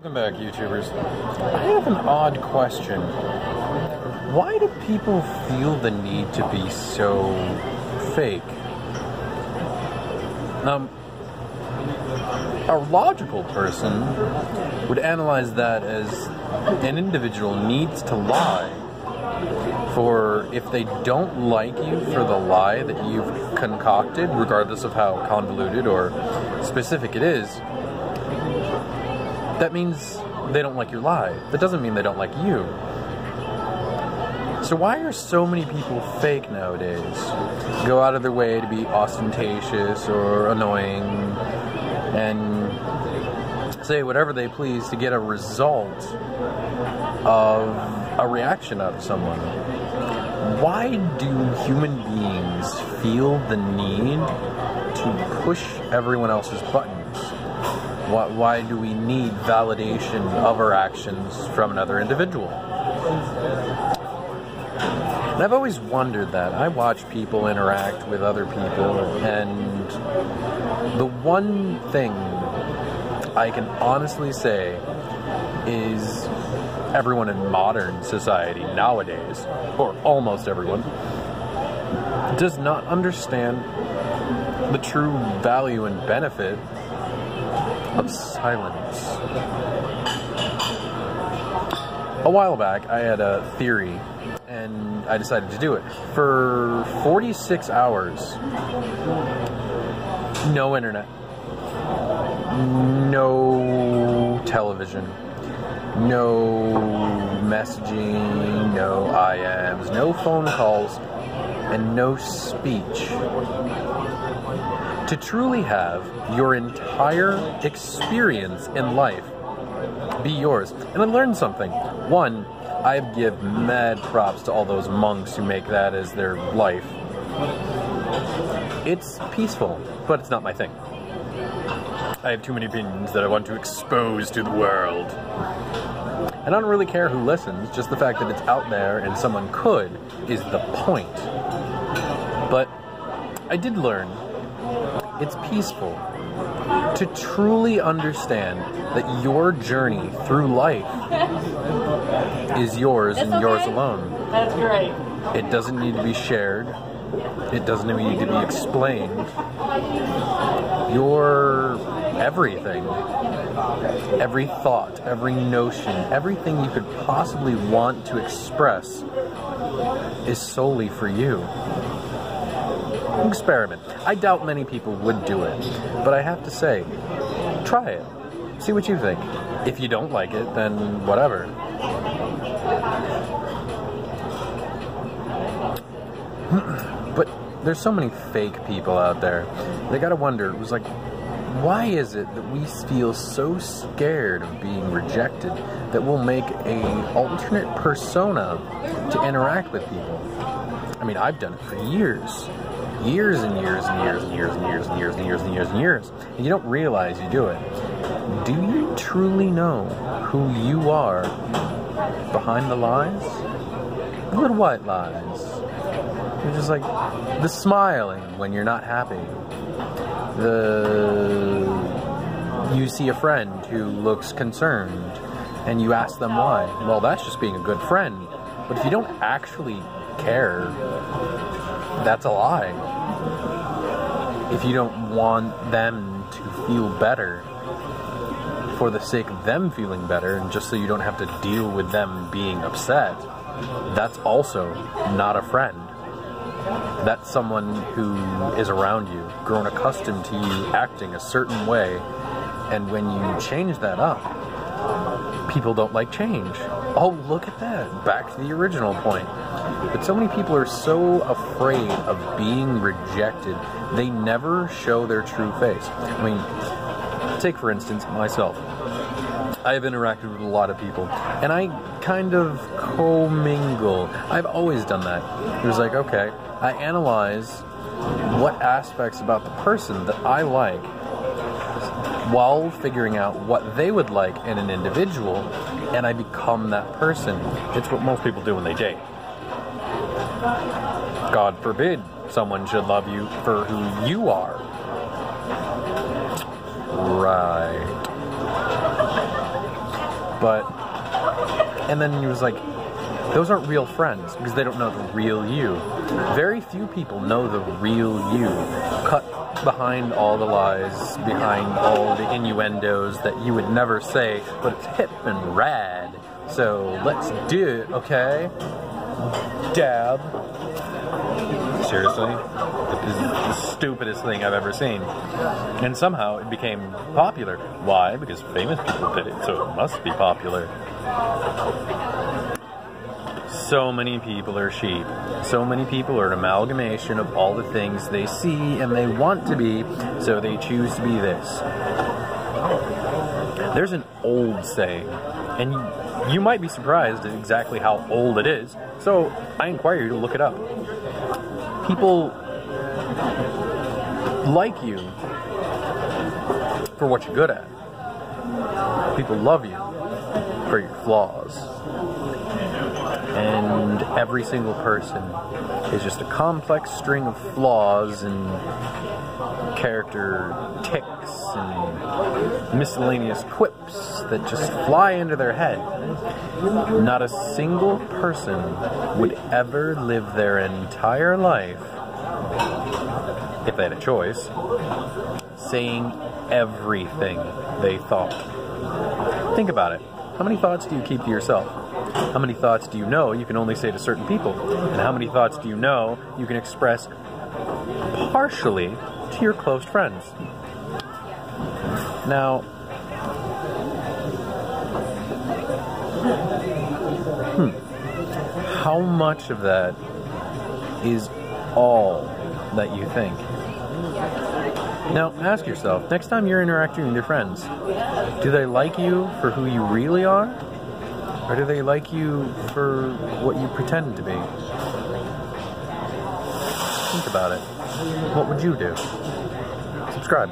Welcome back, YouTubers. I have an odd question. Why do people feel the need to be so fake? A logical person would analyze that as an individual needs to lie. For if they don't like you for the lie that you've concocted, regardless of how convoluted or specific it is, that means they don't like your lie. That doesn't mean they don't like you. So why are so many people fake nowadays? Go out of their way to be ostentatious or annoying and say whatever they please to get a result of a reaction out of someone. Why do human beings feel the need to push everyone else's buttons? Why do we need validation of our actions from another individual? And I've always wondered that. I watch people interact with other people, and the one thing I can honestly say is everyone in modern society nowadays, or almost everyone, does not understand the true value and benefit of silence. A while back, I had a theory, and I decided to do it. For 46 hours, no internet, no television, no messaging, no IMs, no phone calls, and no speech. To truly have your entire experience in life be yours. And I learned something. One, I give mad props to all those monks who make that as their life. It's peaceful, but it's not my thing. I have too many opinions that I want to expose to the world. And I don't really care who listens, just the fact that it's out there and someone could is the point. But I did learn it's peaceful to truly understand that your journey through life is yours and yours alone. That's great. It doesn't need to be shared. It doesn't need to be explained. You're everything. Every thought, every notion, everything you could possibly want to express is solely for you. Experiment. I doubt many people would do it, but I have to say, try it. See what you think. If you don't like it, then whatever. But there's so many fake people out there. They gotta wonder, it was like, why is it that we feel so scared of being rejected that we'll make a alternate persona to interact with people? I mean, I've done it for years. Years and years and years and years and years and years and years and years and years. And you don't realize you do it. Do you truly know who you are behind the lies? The little white lies. You're just like the smiling when you're not happy. You see a friend who looks concerned and you ask them why. Well, that's just being a good friend. But if you don't actually care, that's a lie. If you don't want them to feel better for the sake of them feeling better and just so you don't have to deal with them being upset, that's also not a friend. That's someone who is around you, grown accustomed to you acting a certain way, and when you change that up, people don't like change. Oh, look at that. Back to the original point. But so many people are so afraid of being rejected, they never show their true face. I mean, take for instance myself. I have interacted with a lot of people, and I kind of commingle. I've always done that. It was like, okay, I analyze what aspects about the person that I like while figuring out what they would like in an individual, and I become that person. It's what most people do when they date. God forbid someone should love you for who you are. Right. And then he was like, those aren't real friends because they don't know the real you. Very few people know the real you. Cut behind all the lies, behind all the innuendos that you would never say, but it's hip and rad. So let's do it, okay? Dab. Seriously? This is the stupidest thing I've ever seen. And somehow it became popular. Why? Because famous people did it, so it must be popular. So many people are sheep. So many people are an amalgamation of all the things they see and they want to be, so they choose to be this. There's an old saying, and you might be surprised at exactly how old it is, so I inquire you to look it up. People like you for what you're good at. People love you for your flaws. And every single person is just a complex string of flaws and character tics and miscellaneous quips that just fly into their head. Not a single person would ever live their entire life, if they had a choice, saying everything they thought. Think about it. How many thoughts do you keep to yourself? How many thoughts do you know you can only say to certain people? And how many thoughts do you know you can express partially to your close friends? Now, how much of that is all that you think? Now, ask yourself, next time you're interacting with your friends, do they like you for who you really are? Or do they like you for what you pretend to be? Think about it. What would you do? Subscribe.